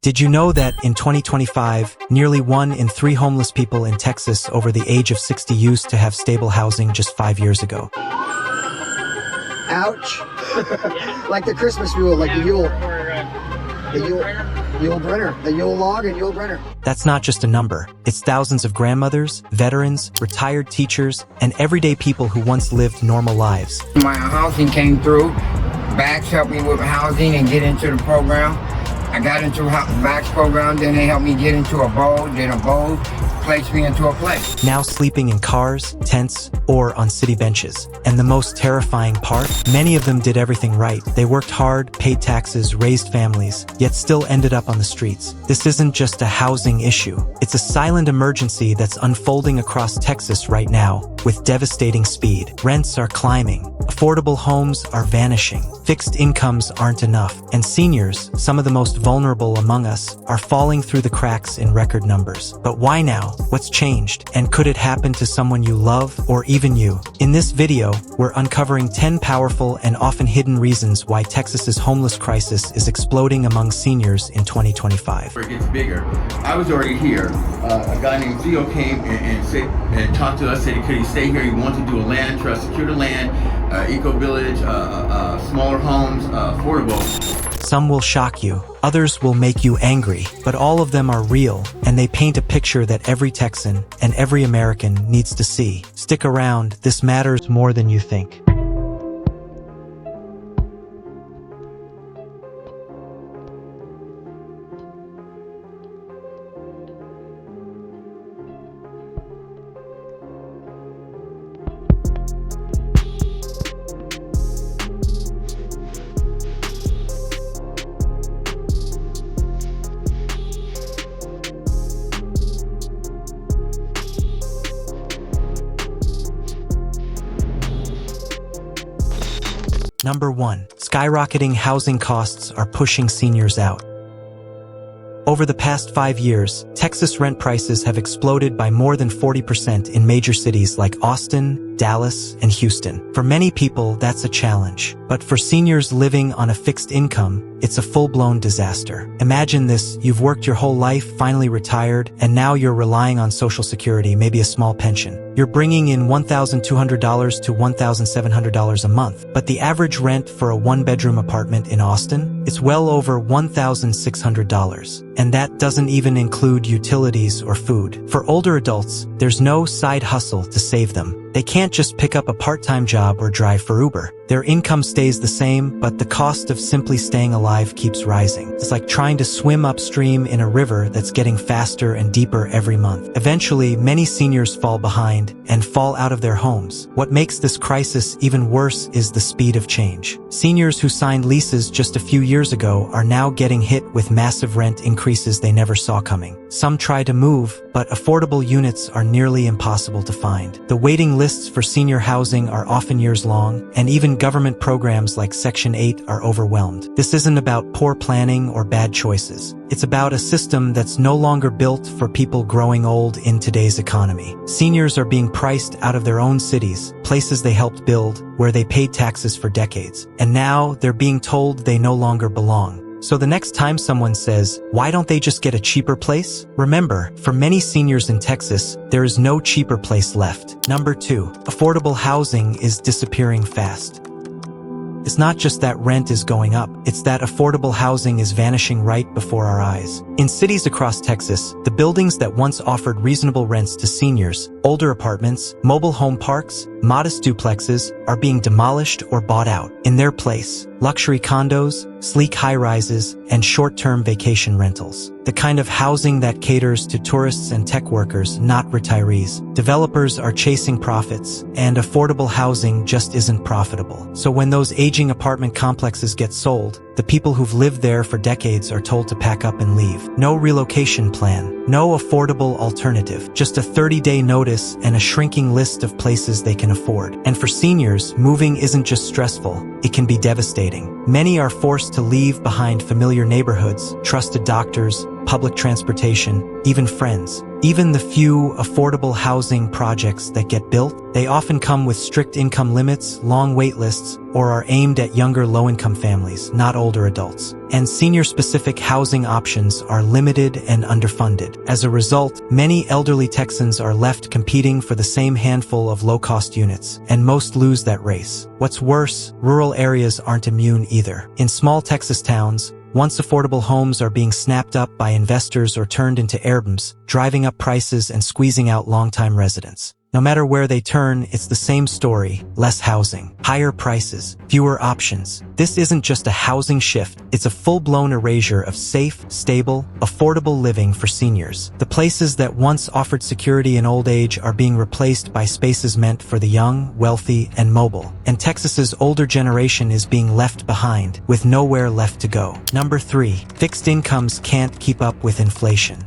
Did you know that in 2025, nearly 1 in 3 homeless people in Texas over the age of 60 used to have stable housing just 5 years ago? Ouch. Like the Christmas Yule, like the Yule. Yule Brenner. The Yule log and Yule Brenner. That's not just a number. It's thousands of grandmothers, veterans, retired teachers, and everyday people who once lived normal lives. My housing came through. Bags helped me with housing and get into the program. I got into a Bags program, then they helped me get into a bowl, then a bowl placed me into a place. Now sleeping in cars, tents, or on city benches. And the most terrifying part? Many of them did everything right. They worked hard, paid taxes, raised families, yet still ended up on the streets. This isn't just a housing issue. It's a silent emergency that's unfolding across Texas right now with devastating speed. Rents are climbing. Affordable homes are vanishing. Fixed incomes aren't enough. And seniors, some of the most vulnerable among us, are falling through the cracks in record numbers. But why now? What's changed? And could it happen to someone you love or even you? In this video, we're uncovering 10 powerful and often hidden reasons why Texas's homeless crisis is exploding among seniors in 2025. It gets bigger. I was already here. A guy named Theo came and talked to us, said could he stay here? He wanted to do a land trust, secure the land, eco village, smaller homes, affordable. Some will shock you, others will make you angry, but all of them are real, and they paint a picture that every Texan and every American needs to see. Stick around, this matters more than you think. Number 1. Skyrocketing housing costs are pushing seniors out. Over the past 5 years, Texas rent prices have exploded by more than 40% in major cities like Austin, Dallas, and Houston. For many people, that's a challenge. But for seniors living on a fixed income, it's a full-blown disaster. Imagine this, you've worked your whole life, finally retired, and now you're relying on Social Security, maybe a small pension. You're bringing in $1,200 to $1,700 a month, but the average rent for a one-bedroom apartment in Austin, it's well over $1,600. And that doesn't even include utilities or food. For older adults, there's no side hustle to save them. They can't just pick up a part-time job or drive for Uber. Their income stays the same, but the cost of simply staying alive keeps rising. It's like trying to swim upstream in a river that's getting faster and deeper every month. Eventually, many seniors fall behind and fall out of their homes. What makes this crisis even worse is the speed of change. Seniors who signed leases just a few years ago are now getting hit with massive rent increases they never saw coming. Some try to move, but affordable units are nearly impossible to find. The waiting lists for senior housing are often years long, and even government programs like Section 8 are overwhelmed. This isn't about poor planning or bad choices. It's about a system that's no longer built for people growing old in today's economy. Seniors are being priced out of their own cities, places they helped build, where they paid taxes for decades. And now they're being told they no longer belong. So the next time someone says, why don't they just get a cheaper place? Remember, for many seniors in Texas, there is no cheaper place left. Number 2. Affordable housing is disappearing fast. It's not just that rent is going up, it's that affordable housing is vanishing right before our eyes. In cities across Texas, the buildings that once offered reasonable rents to seniors, older apartments, mobile home parks, modest duplexes, are being demolished or bought out. In their place, luxury condos, sleek high-rises, and short-term vacation rentals. The kind of housing that caters to tourists and tech workers, not retirees. Developers are chasing profits, and affordable housing just isn't profitable. So when those aging apartment complexes get sold, the people who've lived there for decades are told to pack up and leave. No relocation plan, no affordable alternative, just a 30-day notice and a shrinking list of places they can afford. And for seniors, moving isn't just stressful, it can be devastating. Many are forced to leave behind familiar neighborhoods, trusted doctors, public transportation, even friends. Even the few affordable housing projects that get built, they often come with strict income limits, long wait lists, or are aimed at younger low-income families, not older adults. And senior-specific housing options are limited and underfunded. As a result, many elderly Texans are left competing for the same handful of low-cost units, and most lose that race. What's worse, rural areas aren't immune either. In small Texas towns, once affordable homes are being snapped up by investors or turned into Airbnbs, driving up prices and squeezing out longtime residents. No matter where they turn, it's the same story: less housing, higher prices, fewer options. This isn't just a housing shift, it's a full-blown erasure of safe, stable, affordable living for seniors. The places that once offered security in old age are being replaced by spaces meant for the young, wealthy, and mobile. And Texas's older generation is being left behind, with nowhere left to go. Number 3. Fixed incomes can't keep up with inflation.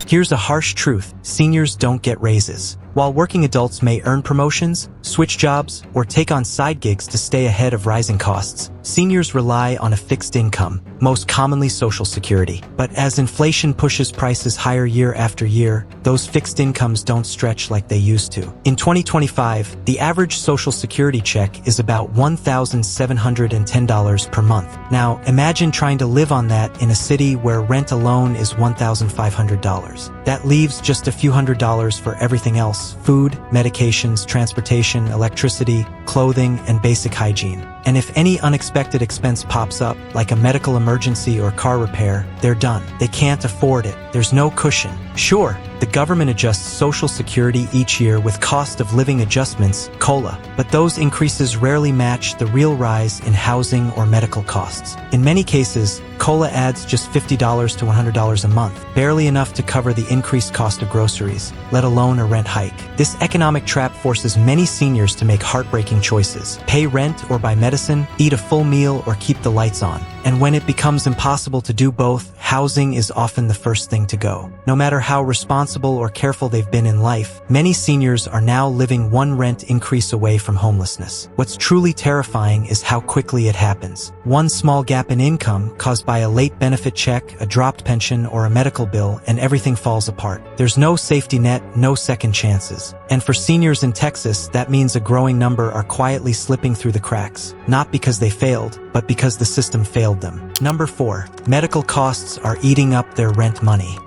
Here's a harsh truth: seniors don't get raises. While working adults may earn promotions, switch jobs, or take on side gigs to stay ahead of rising costs, seniors rely on a fixed income, most commonly Social Security. But as inflation pushes prices higher year after year, those fixed incomes don't stretch like they used to. In 2025, the average Social Security check is about $1,710 per month. Now, imagine trying to live on that in a city where rent alone is $1,500. That leaves just a few $100s for everything else: food, medications, transportation, electricity, clothing, and basic hygiene. And if any unexpected expense pops up, like a medical emergency or car repair, they're done. They can't afford it. There's no cushion. Sure, the government adjusts Social Security each year with cost of living adjustments, COLA, but those increases rarely match the real rise in housing or medical costs. In many cases, COLA adds just $50 to $100 a month, barely enough to cover the increased cost of groceries, let alone a rent hike. This economic trap forces many seniors to make heartbreaking choices: pay rent or buy medicine, eat a full meal or keep the lights on. And when it becomes impossible to do both, housing is often the first thing to go. No matter how responsible or careful they've been in life, many seniors are now living one rent increase away from homelessness. What's truly terrifying is how quickly it happens. One small gap in income, caused by a late benefit check, a dropped pension, or a medical bill, and everything falls apart. There's no safety net, no second chances. And for seniors in Texas, that means a growing number are quietly slipping through the cracks, not because they failed, but because the system failed them. Number 4. Medical costs are eating up their rent money.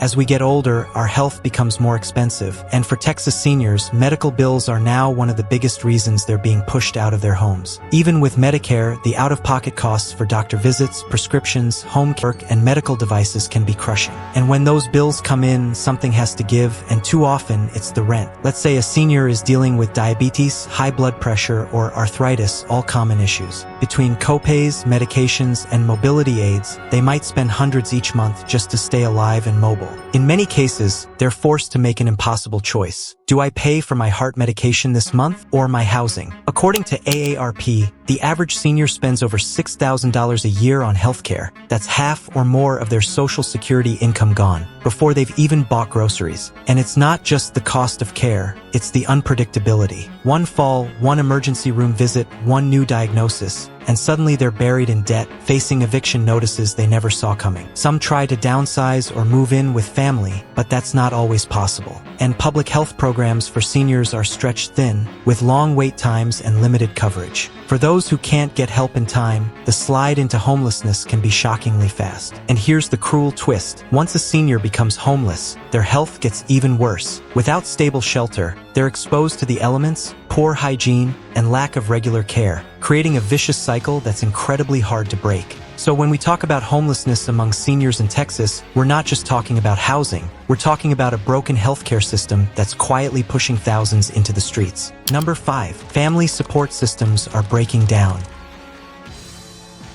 As we get older, our health becomes more expensive, and for Texas seniors, medical bills are now one of the biggest reasons they're being pushed out of their homes. Even with Medicare, the out-of-pocket costs for doctor visits, prescriptions, home care, and medical devices can be crushing. And when those bills come in, something has to give, and too often, it's the rent. Let's say a senior is dealing with diabetes, high blood pressure, or arthritis, all common issues. Between copays, medications, and mobility aids, they might spend hundreds each month just to stay alive and mobile. In many cases, they're forced to make an impossible choice. Do I pay for my heart medication this month or my housing? According to AARP, the average senior spends over $6,000 a year on healthcare. That's half or more of their Social Security income gone before they've even bought groceries. And it's not just the cost of care, it's the unpredictability. One fall, one emergency room visit, one new diagnosis, and suddenly they're buried in debt, facing eviction notices they never saw coming. Some try to downsize or move in with family, but that's not always possible. And public health programs for seniors are stretched thin, with long wait times and limited coverage. For those who can't get help in time, the slide into homelessness can be shockingly fast. And here's the cruel twist: once a senior becomes homeless, their health gets even worse. Without stable shelter, they're exposed to the elements, poor hygiene, and lack of regular care, creating a vicious cycle that's incredibly hard to break. So when we talk about homelessness among seniors in Texas, we're not just talking about housing. We're talking about a broken healthcare system that's quietly pushing thousands into the streets. Number 5. Family support systems are breaking down.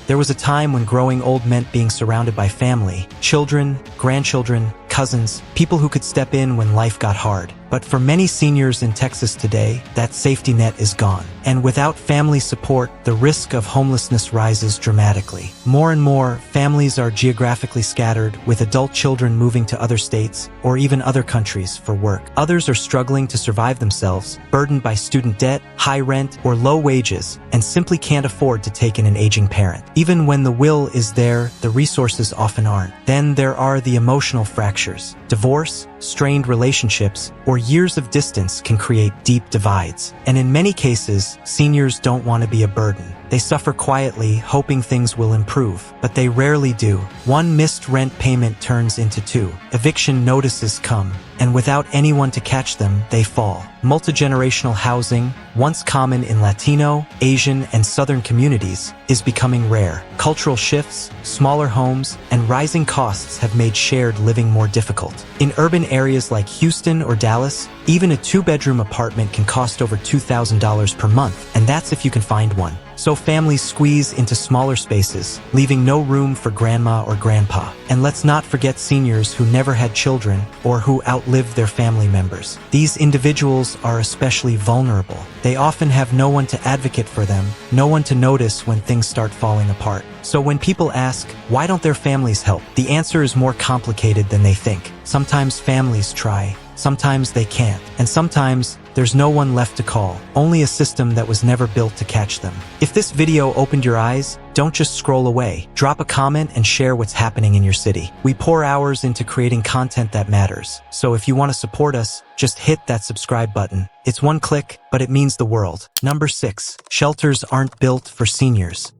There was a time when growing old meant being surrounded by family, children, grandchildren, cousins, people who could step in when life got hard. But for many seniors in Texas today, that safety net is gone. And without family support, the risk of homelessness rises dramatically. More and more, families are geographically scattered, with adult children moving to other states or even other countries for work. Others are struggling to survive themselves, burdened by student debt, high rent, or low wages, and simply can't afford to take in an aging parent. Even when the will is there, the resources often aren't. Then there are the emotional fractures. Divorce, strained relationships, or years of distance can create deep divides. And in many cases, seniors don't want to be a burden. They suffer quietly, hoping things will improve, but they rarely do. One missed rent payment turns into two. Eviction notices come, and without anyone to catch them, they fall. Multi-generational housing, once common in Latino, Asian, and Southern communities, is becoming rare. Cultural shifts, smaller homes, and rising costs have made shared living more difficult. In urban areas like Houston or Dallas, even a two-bedroom apartment can cost over $2,000 per month, and that's if you can find one. So families squeeze into smaller spaces, leaving no room for grandma or grandpa. And let's not forget seniors who never had children or who outlived their family members. These individuals are especially vulnerable. They often have no one to advocate for them, no one to notice when things start falling apart. So when people ask, why don't their families help? The answer is more complicated than they think. Sometimes families try, sometimes they can't, and sometimes there's no one left to call, only a system that was never built to catch them. If this video opened your eyes, don't just scroll away. Drop a comment and share what's happening in your city. We pour hours into creating content that matters. So if you want to support us, just hit that subscribe button. It's one click, but it means the world. Number 6. Shelters aren't built for seniors.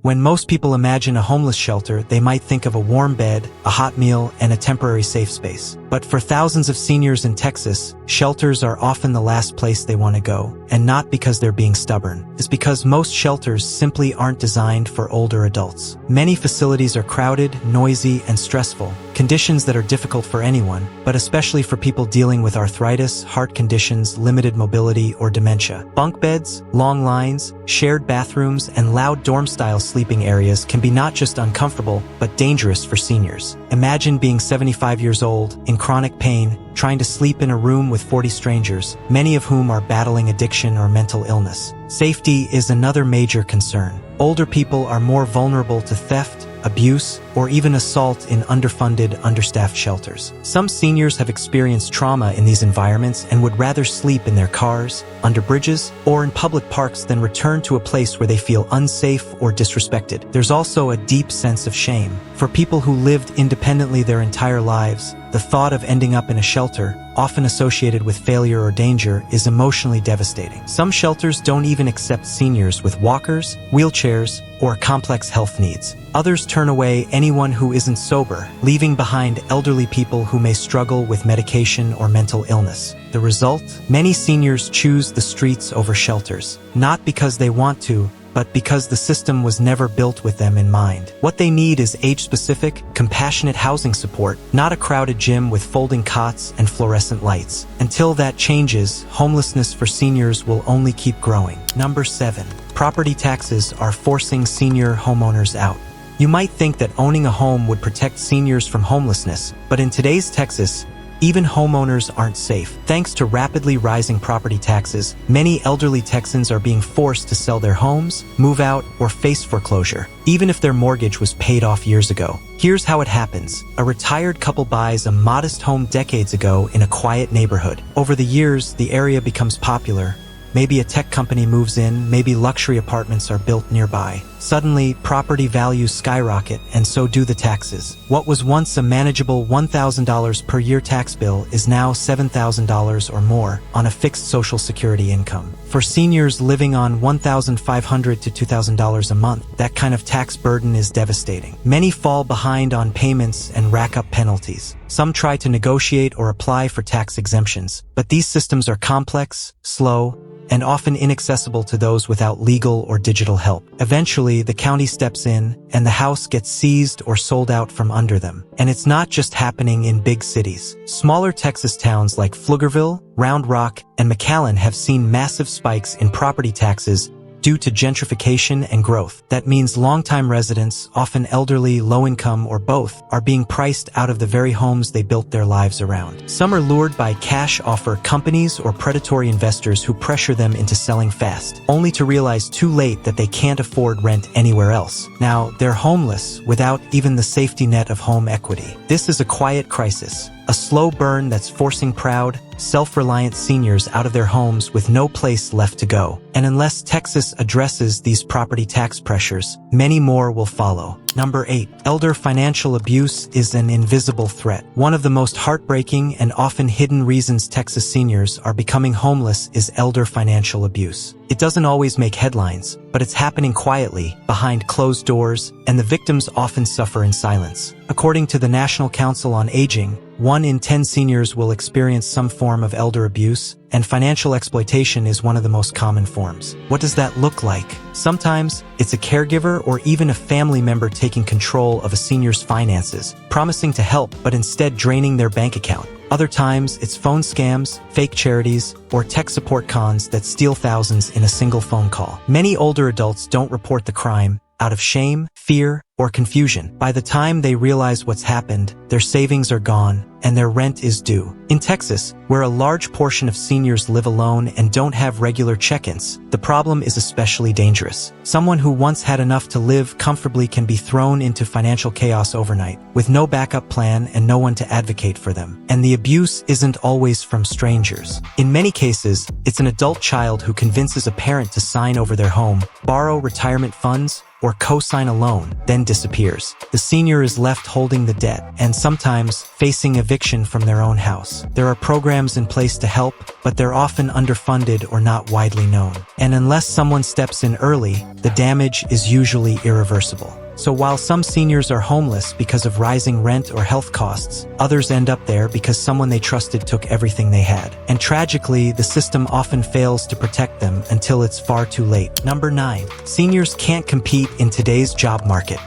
When most people imagine a homeless shelter, they might think of a warm bed, a hot meal, and a temporary safe space. But for thousands of seniors in Texas, shelters are often the last place they want to go, and not because they're being stubborn. It's because most shelters simply aren't designed for older adults. Many facilities are crowded, noisy, and stressful, conditions that are difficult for anyone, but especially for people dealing with arthritis, heart conditions, limited mobility, or dementia. Bunk beds, long lines, shared bathrooms, and loud dorm-style sleeping areas can be not just uncomfortable, but dangerous for seniors. Imagine being 75 years old, in chronic pain, trying to sleep in a room with 40 strangers, many of whom are battling addiction or mental illness. Safety is another major concern. Older people are more vulnerable to theft, abuse, or even assault in underfunded, understaffed shelters. Some seniors have experienced trauma in these environments and would rather sleep in their cars, under bridges, or in public parks than return to a place where they feel unsafe or disrespected. There's also a deep sense of shame. For people who lived independently their entire lives, the thought of ending up in a shelter, often associated with failure or danger, is emotionally devastating. Some shelters don't even accept seniors with walkers, wheelchairs, or complex health needs. Others turn away anyone who isn't sober, leaving behind elderly people who may struggle with medication or mental illness. The result? Many seniors choose the streets over shelters, not because they want to, but because the system was never built with them in mind. What they need is age-specific, compassionate housing support, not a crowded gym with folding cots and fluorescent lights. Until that changes, homelessness for seniors will only keep growing. Number 7. Property taxes are forcing senior homeowners out. You might think that owning a home would protect seniors from homelessness, but in today's Texas, even homeowners aren't safe. Thanks to rapidly rising property taxes, many elderly Texans are being forced to sell their homes, move out, or face foreclosure, even if their mortgage was paid off years ago. Here's how it happens. A retired couple buys a modest home decades ago in a quiet neighborhood. Over the years, the area becomes popular. Maybe a tech company moves in, maybe luxury apartments are built nearby. Suddenly, property values skyrocket, and so do the taxes. What was once a manageable $1,000 per year tax bill is now $7,000 or more on a fixed Social Security income. For seniors living on $1,500 to $2,000 a month, that kind of tax burden is devastating. Many fall behind on payments and rack up penalties. Some try to negotiate or apply for tax exemptions, but these systems are complex, slow, and often inaccessible to those without legal or digital help. Eventually, the county steps in, and the house gets seized or sold out from under them. And it's not just happening in big cities. Smaller Texas towns like Pflugerville, Round Rock, and McAllen have seen massive spikes in property taxes due to gentrification and growth. That means longtime residents, often elderly, low-income, or both, are being priced out of the very homes they built their lives around. Some are lured by cash offer companies or predatory investors who pressure them into selling fast, only to realize too late that they can't afford rent anywhere else. Now, they're homeless without even the safety net of home equity. This is a quiet crisis, a slow burn that's forcing proud, self-reliant seniors out of their homes with no place left to go. And unless Texas addresses these property tax pressures, many more will follow. Number 8. Elder financial abuse is an invisible threat. One of the most heartbreaking and often hidden reasons Texas seniors are becoming homeless is elder financial abuse. It doesn't always make headlines, but it's happening quietly, behind closed doors, and the victims often suffer in silence. According to the National Council on Aging, 1 in 10 seniors will experience some form of elder abuse, and financial exploitation is one of the most common forms. What does that look like? Sometimes, it's a caregiver or even a family member taking control of a senior's finances, promising to help but instead draining their bank account. Other times, it's phone scams, fake charities, or tech support cons that steal thousands in a single phone call. Many older adults don't report the crime out of shame, fear, or confusion. By the time they realize what's happened, their savings are gone, and their rent is due. In Texas, where a large portion of seniors live alone and don't have regular check-ins, the problem is especially dangerous. Someone who once had enough to live comfortably can be thrown into financial chaos overnight, with no backup plan and no one to advocate for them. And the abuse isn't always from strangers. In many cases, it's an adult child who convinces a parent to sign over their home, borrow retirement funds, or co-sign a loan, then disappears. The senior is left holding the debt, and sometimes facing eviction from their own house. There are programs in place to help, but they're often underfunded or not widely known. And unless someone steps in early, the damage is usually irreversible. So while some seniors are homeless because of rising rent or health costs, others end up there because someone they trusted took everything they had. And tragically, the system often fails to protect them until it's far too late. Number 9. Seniors can't compete in today's job market.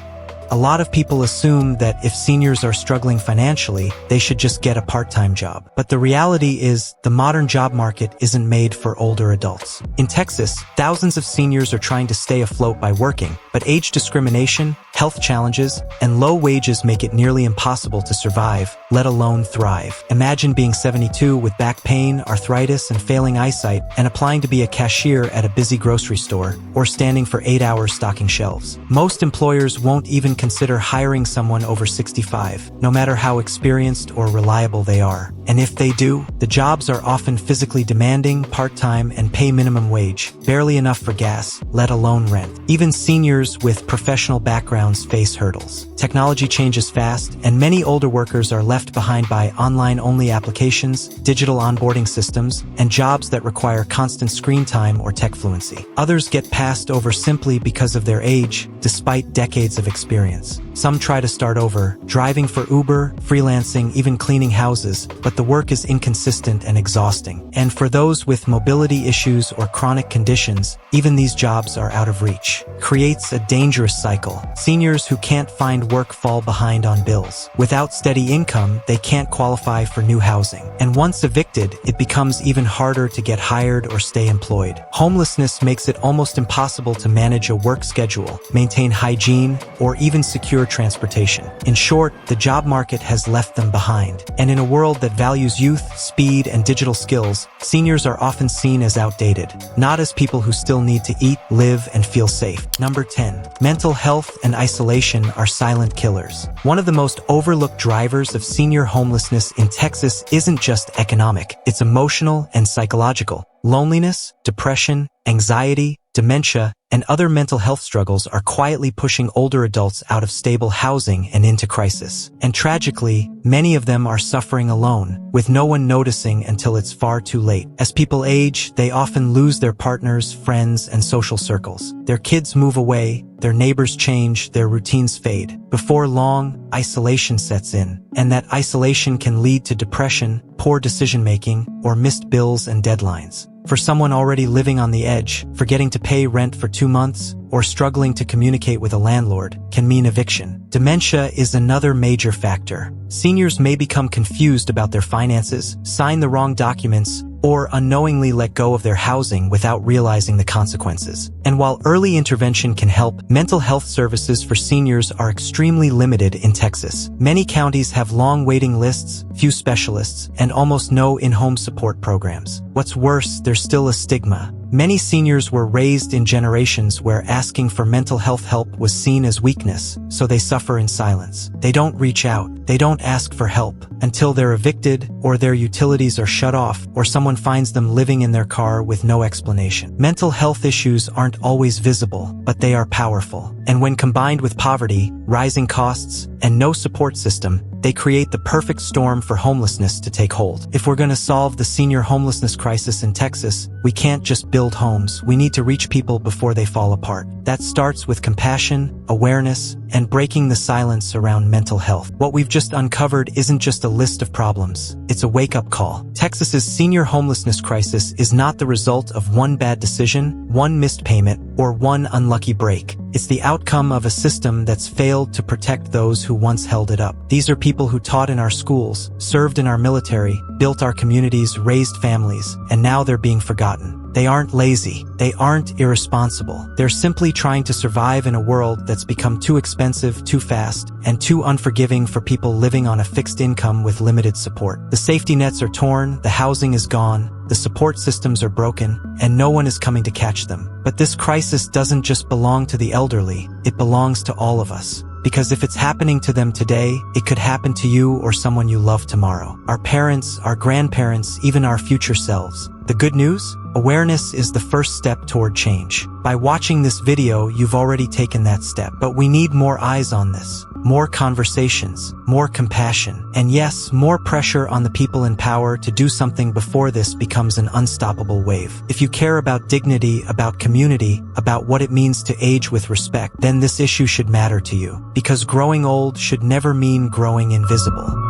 A lot of people assume that if seniors are struggling financially, they should just get a part-time job. But the reality is, the modern job market isn't made for older adults. In Texas, thousands of seniors are trying to stay afloat by working, but age discrimination, health challenges, and low wages make it nearly impossible to survive, let alone thrive. Imagine being 72 with back pain, arthritis, and failing eyesight, and applying to be a cashier at a busy grocery store, or standing for 8 hours stocking shelves. Most employers won't even consider hiring someone over 65, no matter how experienced or reliable they are. And if they do, the jobs are often physically demanding, part-time, and pay minimum wage, barely enough for gas, let alone rent. Even seniors with professional backgrounds face hurdles. Technology changes fast, and many older workers are left behind by online-only applications, digital onboarding systems, and jobs that require constant screen time or tech fluency. Others get passed over simply because of their age, despite decades of experience. Some try to start over, driving for Uber, freelancing, even cleaning houses, but the work is inconsistent and exhausting. And for those with mobility issues or chronic conditions, even these jobs are out of reach. Creates a dangerous cycle. Seniors who can't find work fall behind on bills. Without steady income, they can't qualify for new housing. And once evicted, it becomes even harder to get hired or stay employed. Homelessness makes it almost impossible to manage a work schedule, maintain hygiene, or even secure transportation. In short, the job market has left them behind. And in a world that values youth, speed, and digital skills, seniors are often seen as outdated, not as people who still need to eat, live, and feel safe. Number 10. Mental health and isolation are silent killers. One of the most overlooked drivers of senior homelessness in Texas isn't just economic, it's emotional and psychological. Loneliness, depression, anxiety, dementia, and other mental health struggles are quietly pushing older adults out of stable housing and into crisis. And tragically, many of them are suffering alone, with no one noticing until it's far too late. As people age, they often lose their partners, friends, and social circles. Their kids move away, their neighbors change, their routines fade. Before long, isolation sets in, and that isolation can lead to depression, poor decision-making, or missed bills and deadlines. For someone already living on the edge, forgetting to pay rent for 2 months, or struggling to communicate with a landlord, can mean eviction. Dementia is another major factor. Seniors may become confused about their finances, sign the wrong documents, or unknowingly let go of their housing without realizing the consequences. And while early intervention can help, mental health services for seniors are extremely limited in Texas. Many counties have long waiting lists, few specialists, and almost no in-home support programs. What's worse, there's still a stigma. Many seniors were raised in generations where asking for mental health help was seen as weakness, so they suffer in silence. They don't reach out. They don't ask for help until they're evicted, or their utilities are shut off, or someone finds them living in their car with no explanation. Mental health issues aren't always visible, but they are powerful. And when combined with poverty, rising costs, and no support system, they create the perfect storm for homelessness to take hold. If we're going to solve the senior homelessness crisis in Texas, we can't just build homes. We need to reach people before they fall apart. That starts with compassion, awareness, and breaking the silence around mental health. What we've just uncovered isn't just a list of problems. It's a wake-up call. Texas's senior homelessness crisis is not the result of one bad decision, one missed payment, or one unlucky break. It's the outcome of a system that's failed to protect those who once held it up. These are people who taught in our schools, served in our military, built our communities, raised families, and now they're being forgotten. They aren't lazy. They aren't irresponsible. They're simply trying to survive in a world that's become too expensive, too fast, and too unforgiving for people living on a fixed income with limited support. The safety nets are torn, the housing is gone, the support systems are broken, and no one is coming to catch them. But this crisis doesn't just belong to the elderly, it belongs to all of us. Because if it's happening to them today, it could happen to you or someone you love tomorrow. Our parents, our grandparents, even our future selves. The good news? Awareness is the first step toward change. By watching this video, you've already taken that step. But we need more eyes on this. More conversations, more compassion, and yes, more pressure on the people in power to do something before this becomes an unstoppable wave. If you care about dignity, about community, about what it means to age with respect, then this issue should matter to you. Because growing old should never mean growing invisible.